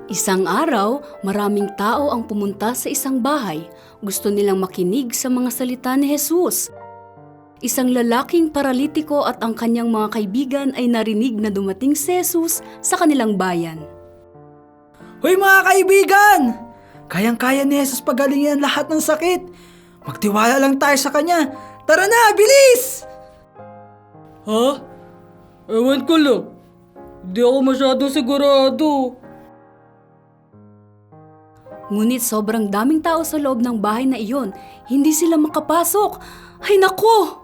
Isang araw, maraming tao ang pumunta sa isang bahay. Gusto nilang makinig sa mga salita ni Jesus. Isang lalaking paralitiko at ang kanyang mga kaibigan ay narinig na dumating si Jesus sa kanilang bayan. Hoy mga kaibigan! Kayang-kaya ni Jesus pagalingin ang lahat ng sakit. Magtiwala lang tayo sa Kanya. Tara na, bilis! Ha? Ewan ko lang. Di ako masyadong sigurado. Ngunit sobrang daming tao sa loob ng bahay na iyon. Hindi sila makapasok. Ay nako!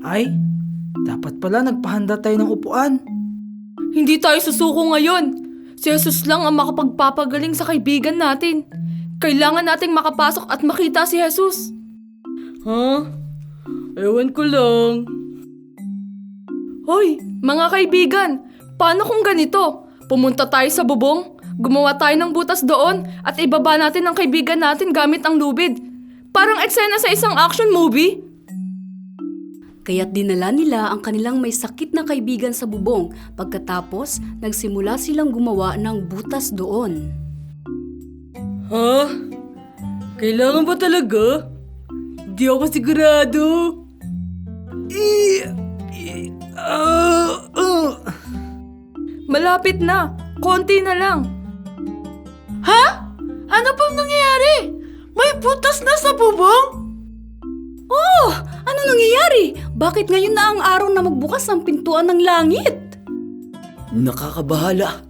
Ay, dapat pala nagpahanda tayo ng upuan. Hindi tayo susuko ngayon. Si Jesus lang ang makapagpapagaling sa kaibigan natin. Kailangan nating makapasok at makita si Jesus. Ha? Ewan ko lang. Hoy, mga kaibigan, paano kung ganito? Pumunta tayo sa bubong, gumawa tayo ng butas doon at ibaba natin ang kaibigan natin gamit ang lubid. Parang eksena sa isang action movie. Kaya't dinala nila ang kanilang may sakit na kaibigan sa bubong. Pagkatapos, nagsimula silang gumawa ng butas doon. Ha? Kailangan ba talaga? Di ako sigurado. Malapit na. Konti na lang. Ha? Ano pang nangyayari? May butas na sa bubong? Oh! Ano nangyayari? Bakit ngayon na ang araw na magbukas ang pintuan ng langit? Nakakabahala.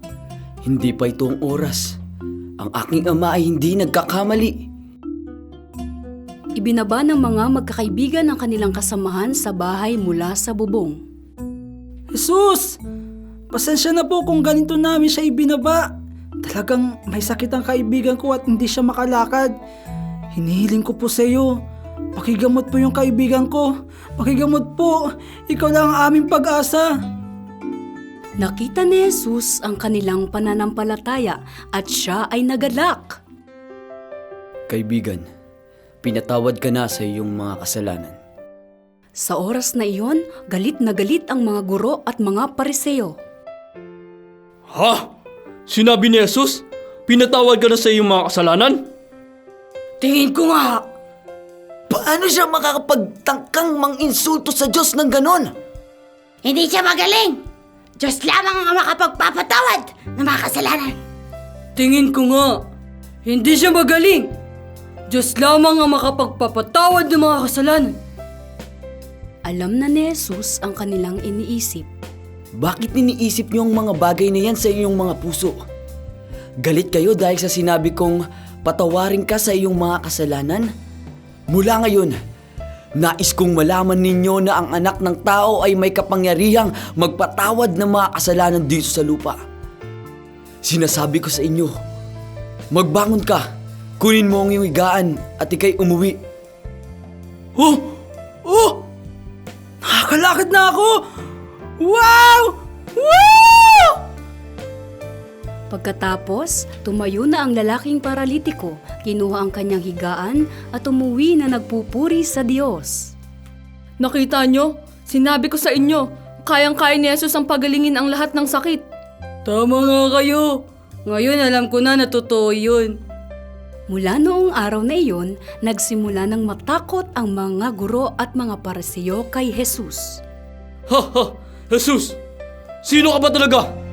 Hindi pa itong oras. Ang aking ama ay hindi nagkakamali. Ibinaba ng mga magkakaibigan ang kanilang kasamahan sa bahay mula sa bubong. Jesus! Pasensya na po kung ganito namin siya ibinaba. Talagang may sakit ang kaibigan ko at hindi siya makalakad. Hinihiling ko po sa iyo. Pakigamot po yung kaibigan ko. Pakigamot po. Ikaw lang ang aming pag-asa. Nakita ni Jesus ang kanilang pananampalataya at siya ay nagalak. Kaibigan, pinatawad ka na sa iyong mga kasalanan. Sa oras na iyon, galit na galit ang mga guro at mga pariseo. Ha? Sinabi ni Jesus? Pinatawad ka na sa iyong mga kasalanan? Tingin ko nga! Paano siya makakapagtangkang mang-insulto sa Diyos ng ganon? Hindi siya magaling. Diyos lamang ang makapagpapatawad ng mga kasalanan. Tingin ko nga, hindi siya magaling. Diyos lamang ang makapagpapatawad ng mga kasalanan. Alam na ni Jesus ang kanilang iniisip. Bakit iniisip niyo ang mga bagay na yan sa iyong mga puso? Galit kayo dahil sa sinabi kong patawarin ka sa iyong mga kasalanan? Mula ngayon, nais kong malaman ninyo na ang anak ng tao ay may kapangyarihang magpatawad ng mga kasalanan dito sa lupa. Sinasabi ko sa inyo, magbangon ka, kunin mo ang iyong higaan at ikay umuwi. Oh! Oh! Nakakalakad na ako! Wow! Woo! Pagkatapos, tumayo na ang lalaking paralitiko, kinuha ang kanyang higaan at umuwi na nagpupuri sa Diyos. Nakita nyo? Sinabi ko sa inyo, kayang-kaya ni Jesus ang pagalingin ang lahat ng sakit. Tama nga kayo. Ngayon alam ko na totoo yun. Mula noong araw na iyon, nagsimula ng matakot ang mga guro at mga pariseo kay Jesus. Ha ha! Jesus! Sino ka ba talaga?